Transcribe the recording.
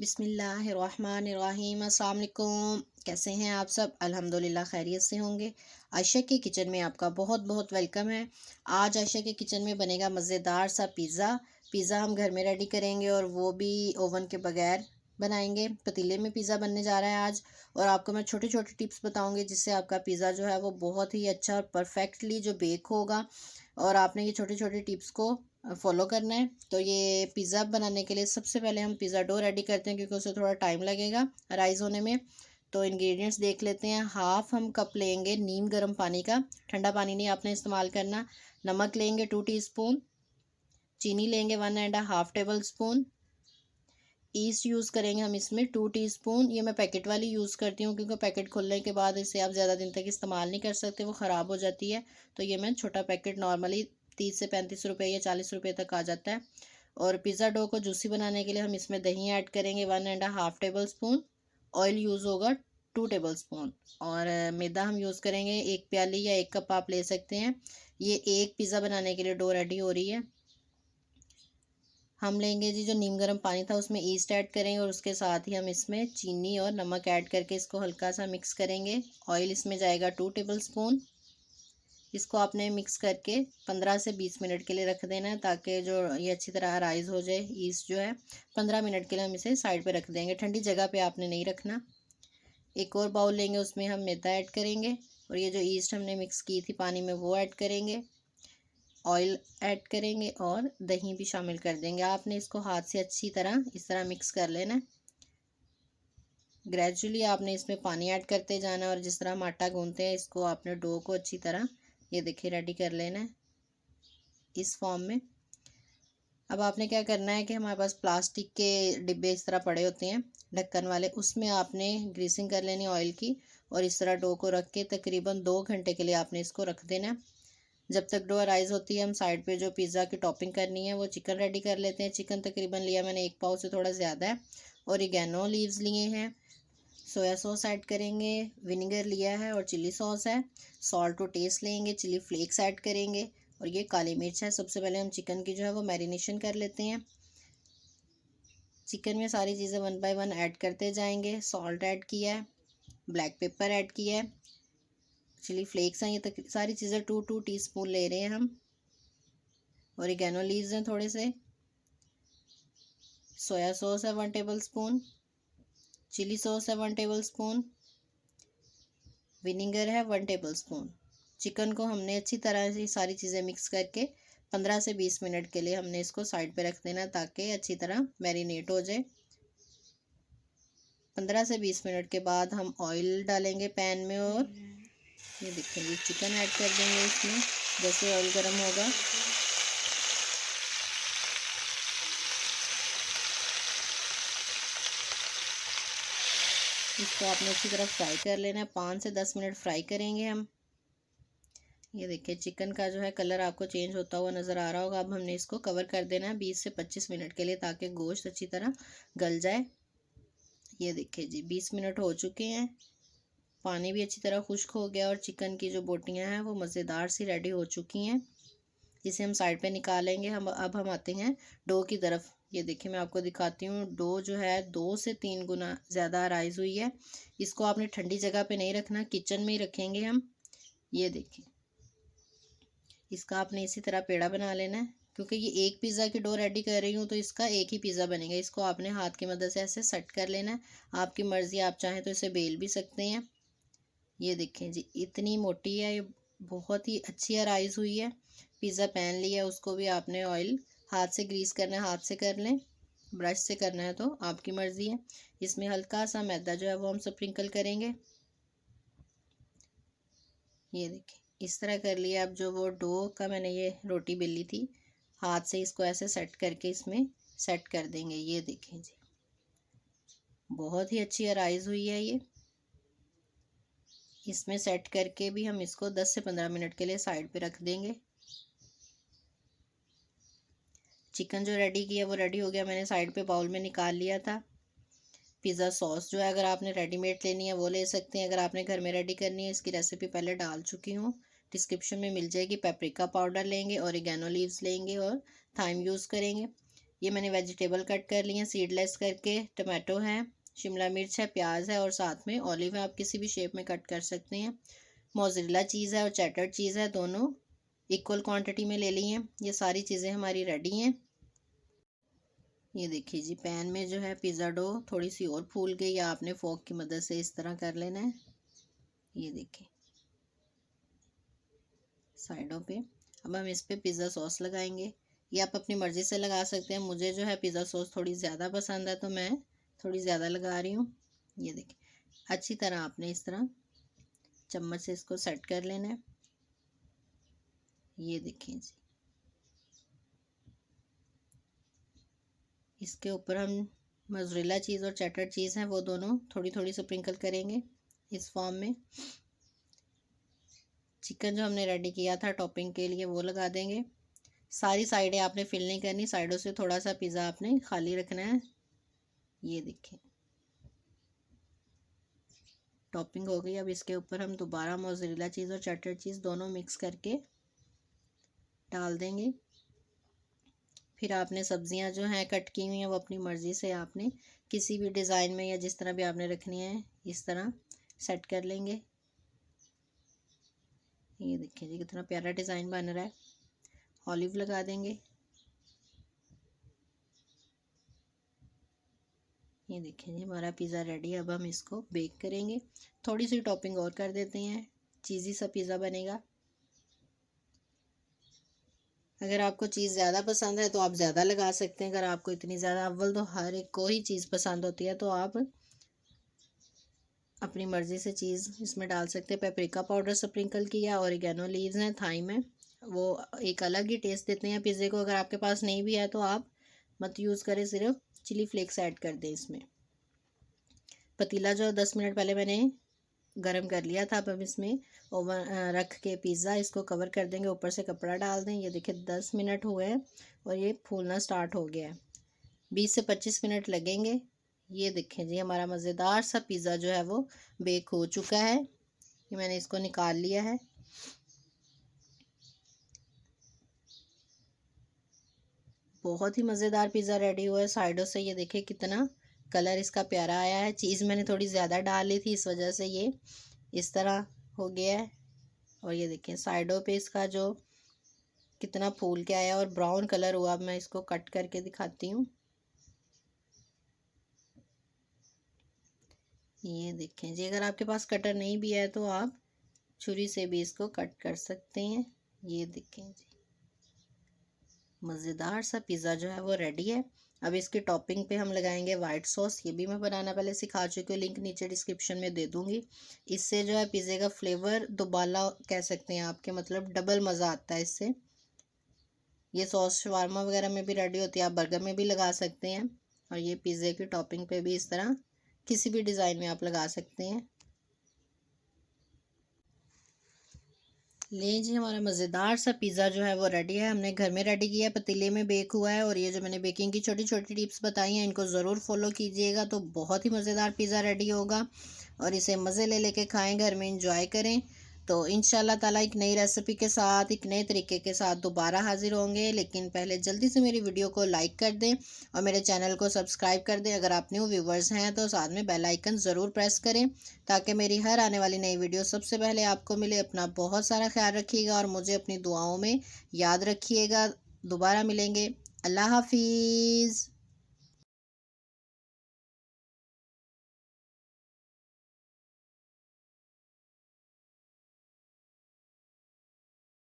बिस्मिल्लाहिर्रहमानिर्रहीम। अस्सलाम वालेकुम। कैसे हैं आप सब? अल्हम्दुलिल्लाह खैरियत से होंगे। आयशा के किचन में आपका बहुत बहुत वेलकम है। आज आयशा के किचन में बनेगा मज़ेदार सा पिज़्ज़ा हम घर में रेडी करेंगे और वो भी ओवन के बगैर बनाएंगे। पतीले में पिज़्ज़ा बनने जा रहा है आज। और आपको मैं छोटे छोटे टिप्स बताऊंगी जिससे आपका पिज़्ज़ा जो है वो बहुत ही अच्छा और परफेक्टली जो बेक होगा। और आपने ये छोटे छोटे टिप्स को फॉलो करना है। तो ये पिज़्ज़ा बनाने के लिए सबसे पहले हम पिज़्ज़ा डो रेडी करते हैं क्योंकि उसे थोड़ा टाइम लगेगा राइस होने में। तो इंग्रेडिएंट्स देख लेते हैं। हाफ हम कप लेंगे नीम गर्म पानी का, ठंडा पानी नहीं आपने इस्तेमाल करना। नमक लेंगे 2 टीस्पून। चीनी लेंगे 1.5 टेबल स्पून। ईस्ट यूज़ करेंगे हम इसमें 2 टीस्पून। ये मैं पैकेट वाली यूज़ करती हूँ क्योंकि पैकेट खुलने के बाद इसे आप ज़्यादा दिन तक इस्तेमाल नहीं कर सकते, वो ख़राब हो जाती है। तो ये मैं छोटा पैकेट नॉर्मली 30 से 35 रुपये या 40 रुपये तक आ जाता है। और पिज़्ज़ा डो को जूसी बनाने के लिए हम इसमें दही ऐड करेंगे 1.5 टेबल स्पून। ऑयल यूज़ होगा 2 टेबल स्पून। और मैदा हम यूज़ करेंगे 1 प्याली या 1 कप आप ले सकते हैं। ये एक पिज़्ज़ा बनाने के लिए डो रेडी हो रही है। हम लेंगे जी जो नीम गर्म पानी था उसमें ईस्ट ऐड करेंगे और उसके साथ ही हम इसमें चीनी और नमक ऐड करके इसको हल्का सा मिक्स करेंगे। ऑयल इसमें जाएगा 2 टेबल स्पून। इसको आपने मिक्स करके 15 से 20 मिनट के लिए रख देना है ताकि जो ये अच्छी तरह राइज हो जाए। ईस्ट जो है 15 मिनट के लिए हम इसे साइड पे रख देंगे, ठंडी जगह पे आपने नहीं रखना। एक और बाउल लेंगे, उसमें हम मैदा ऐड करेंगे और ये जो ईस्ट हमने मिक्स की थी पानी में वो ऐड करेंगे। ऑयल ऐड करेंगे और दही भी शामिल कर देंगे। आपने इसको हाथ से अच्छी तरह इस तरह मिक्स कर लेना है। ग्रेजुअली आपने इसमें पानी ऐड करते जाना और जिस तरह हम आटा गूंथते हैं इसको आपने डो को अच्छी तरह ये देखिए रेडी कर लेना है इस फॉर्म में। अब आपने क्या करना है कि हमारे पास प्लास्टिक के डिब्बे इस तरह पड़े होते हैं ढक्कन वाले, उसमें आपने ग्रीसिंग कर लेनी ऑयल की और इस तरह डो को रख के तकरीबन 2 घंटे के लिए आपने इसको रख देना है। जब तक डो राइज होती है हम साइड पे जो पिज़्ज़ा की टॉपिंग करनी है वो चिकन रेडी कर लेते हैं। चिकन तकरीबन लिया मैंने 1 पाव से थोड़ा ज़्यादा है। ओरिगेनो लीव्स लिए हैं। सोया सॉस ऐड करेंगे, विनेगर लिया है और चिली सॉस है। सॉल्ट टू टेस्ट लेंगे, चिली फ्लेक्स ऐड करेंगे और ये काली मिर्च है। सबसे पहले हम चिकन की जो है वो मैरिनेशन कर लेते हैं। चिकन में सारी चीज़ें 1 बाय 1 ऐड करते जाएंगे। सॉल्ट ऐड किया है, ब्लैक पेपर ऐड किया है, चिली फ्लेक्स हैं, ये तक सारी चीज़ें 2 टीस्पून ले रहे हैं हम। ओरिगेनो लीव्स हैं थोड़े से। सोया सॉस है 1 टेबल स्पून। चिली सॉस है 1 टेबल स्पून। विनेगर है 1 टेबल स्पून। चिकन को हमने अच्छी तरह से सारी चीज़ें मिक्स करके 15 से 20 मिनट के लिए हमने इसको साइड पे रख देना ताकि अच्छी तरह मैरिनेट हो जाए। 15 से 20 मिनट के बाद हम ऑयल डालेंगे पैन में और ये देखिए चिकन ऐड कर देंगे इसमें जैसे ऑयल गर्म होगा। इसको आपने अच्छी तरह फ्राई कर लेना है। 5 से 10 मिनट फ्राई करेंगे हम। ये देखिए चिकन का जो है कलर आपको चेंज होता हुआ नज़र आ रहा होगा। अब हमने इसको कवर कर देना है 20 से 25 मिनट के लिए ताकि गोश्त अच्छी तरह गल जाए। ये देखिए जी 20 मिनट हो चुके हैं। पानी भी अच्छी तरह खुश्क हो गया और चिकन की जो बोटियां हैं वो मज़ेदार सी रेडी हो चुकी हैं। इसे हम साइड पे निकालेंगे। अब हम आते हैं डो की तरफ। ये देखिए मैं आपको दिखाती हूँ डो जो है 2 से 3 गुना ज़्यादा राइज हुई है। इसको आपने ठंडी जगह पे नहीं रखना, किचन में ही रखेंगे हम। ये देखिए इसका आपने इसी तरह पेड़ा बना लेना है क्योंकि ये एक पिज़्ज़ा की डो रेडी कर रही हूँ तो इसका एक ही पिज़्ज़ा बनेगा। इसको आपने हाथ की मदद से ऐसे सेट कर लेना है। आपकी मर्ज़ी, आप चाहें तो इसे बेल भी सकते हैं। ये देखें जी इतनी मोटी है, ये बहुत ही अच्छी राइज हुई है। पिज़्ज़ा पैन लिया उसको भी आपने ऑयल हाथ से ग्रीस करना है, हाथ से कर लें, ब्रश से करना है तो आपकी मर्ज़ी है। इसमें हल्का सा मैदा जो है वो हम स्प्रिंकल करेंगे। ये देखिए इस तरह कर लिया। अब जो वो डो का मैंने ये रोटी बेली थी हाथ से इसको ऐसे सेट करके इसमें सेट कर देंगे। ये देखें जी बहुत ही अच्छी राइज हुई है ये। इसमें सेट करके भी हम इसको 10 से 15 मिनट के लिए साइड पे रख देंगे। चिकन जो रेडी किया वो रेडी हो गया, मैंने साइड पे बाउल में निकाल लिया था। पिज़्ज़ा सॉस जो है अगर आपने रेडीमेड लेनी है वो ले सकते हैं, अगर आपने घर में रेडी करनी है इसकी रेसिपी पहले डाल चुकी हूँ, डिस्क्रिप्शन में मिल जाएगी। पेपरिका पाउडर लेंगे, ओरिगेनो लीव्स लेंगे और थाइम यूज़ करेंगे। ये मैंने वेजिटेबल कट कर लिए हैं सीडलेस करके। टमाटो है, शिमला मिर्च है, प्याज है और साथ में ऑलिव है, आप किसी भी शेप में कट कर सकते हैं। मोज़रेला चीज़ है और चेडर चीज़ है, दोनों इक्वल क्वांटिटी में ले ली हैं। ये सारी चीज़ें हमारी रेडी हैं। ये देखिए जी, पैन में जो है पिज़्ज़ा डो थोड़ी सी और फूल गई, या आपने फोक की मदद से इस तरह कर लेना है। ये देखिए साइडों पे। अब हम इस पे पिज़्ज़ा सॉस लगाएंगे। ये आप अपनी मर्ज़ी से लगा सकते हैं। मुझे जो है पिज़्ज़ा सॉस थोड़ी ज़्यादा पसंद है तो मैं थोड़ी ज़्यादा लगा रही हूँ। ये देखिए अच्छी तरह आपने इस तरह चम्मच से इसको सेट कर लेना है। ये देखिए जी, इसके ऊपर हम मोज़रेला चीज़ और चेडर चीज़ हैं वो दोनों थोड़ी थोड़ी स्प्रिंकल करेंगे इस फॉर्म में। चिकन जो हमने रेडी किया था टॉपिंग के लिए वो लगा देंगे। सारी साइडें आपने फिल नहीं करनी, साइडों से थोड़ा सा पिज़्ज़ा आपने खाली रखना है। ये देखिए टॉपिंग हो गई। अब इसके ऊपर हम दोबारा मोज़रेला चीज़ और चेडर चीज़ दोनों मिक्स करके डाल देंगे। फिर आपने सब्जियां जो हैं कट की हुई हैं वो अपनी मर्ज़ी से आपने किसी भी डिज़ाइन में या जिस तरह भी आपने रखनी है इस तरह सेट कर लेंगे। ये देखिए जी कितना प्यारा डिज़ाइन बन रहा है। ऑलिव लगा देंगे। ये देखिए जी हमारा पिज़्ज़ा रेडी है। अब हम इसको बेक करेंगे। थोड़ी सी टॉपिंग और कर देते हैं, चीज़ी सा पिज़्ज़ा बनेगा। अगर आपको चीज़ ज़्यादा पसंद है तो आप ज़्यादा लगा सकते हैं। अगर आपको इतनी ज़्यादा, अव्वल तो हर एक को ही चीज़ पसंद होती है, तो आप अपनी मर्ज़ी से चीज़ इसमें डाल सकते हैं। पेपरिका पाउडर स्प्रिंकल किया, ओरिगेनो लीव्स हैं, थाइम है, वो एक अलग ही टेस्ट देते हैं पिज़्ज़े को। अगर आपके पास नहीं भी है तो आप मत यूज़ करें, सिर्फ चिली फ्लेक्स ऐड कर दें इसमें। पतीला जो 10 मिनट पहले मैंने गरम कर लिया था, अब हम इसमें ओवन रख के पिज़्ज़ा इसको कवर कर देंगे, ऊपर से कपड़ा डाल दें। ये देखिए 10 मिनट हुए हैं और ये फूलना स्टार्ट हो गया है। 20 से 25 मिनट लगेंगे। ये देखें जी हमारा मज़ेदार सा पिज़्ज़ा जो है वो बेक हो चुका है। ये मैंने इसको निकाल लिया है। बहुत ही मज़ेदार पिज़्ज़ा रेडी हुआ है। साइडों से ये देखिए कितना कलर इसका प्यारा आया है। चीज़ मैंने थोड़ी ज़्यादा डाल ली थी, इस वजह से ये इस तरह हो गया है। और ये देखिए साइडों पे इसका जो कितना फूल के आया और ब्राउन कलर हुआ। अब मैं इसको कट करके दिखाती हूँ। ये देखें जी, अगर आपके पास कटर नहीं भी है तो आप छुरी से भी इसको कट कर सकते हैं। ये देखें जी मज़ेदार सा पिज़्ज़ा जो है वो रेडी है। अब इसकी टॉपिंग पे हम लगाएंगे वाइट सॉस। ये भी मैं बनाना पहले सिखा चुकी हूँ, लिंक नीचे डिस्क्रिप्शन में दे दूँगी। इससे जो है पिज़्ज़े का फ्लेवर दोबाला कह सकते हैं आपके, मतलब डबल मज़ा आता है इससे। ये सॉस शवारमा वगैरह में भी रेडी होती है, आप बर्गर में भी लगा सकते हैं। और ये पिज़्ज़े की टॉपिंग पे भी इस तरह किसी भी डिज़ाइन में आप लगा सकते हैं। ले जी हमारा मज़ेदार सा पिज़्ज़ा जो है वो रेडी है। हमने घर में रेडी किया है, पतीले में बेक हुआ है। और ये जो मैंने बेकिंग की छोटी छोटी टिप्स बताई हैं इनको ज़रूर फॉलो कीजिएगा, तो बहुत ही मज़ेदार पिज़्ज़ा रेडी होगा। और इसे मज़े ले लेके खाएं, घर में इंजॉय करें। तो इंशाल्लाह ताला एक नई रेसिपी के साथ, एक नए तरीके के साथ दोबारा हाजिर होंगे। लेकिन पहले जल्दी से मेरी वीडियो को लाइक कर दें और मेरे चैनल को सब्सक्राइब कर दें। अगर आप न्यू व्यूवर्स हैं तो साथ में बेल आइकन ज़रूर प्रेस करें, ताकि मेरी हर आने वाली नई वीडियो सबसे पहले आपको मिले। अपना बहुत सारा ख्याल रखिएगा और मुझे अपनी दुआओं में याद रखिएगा। दोबारा मिलेंगे। अल्लाह हाफिज़।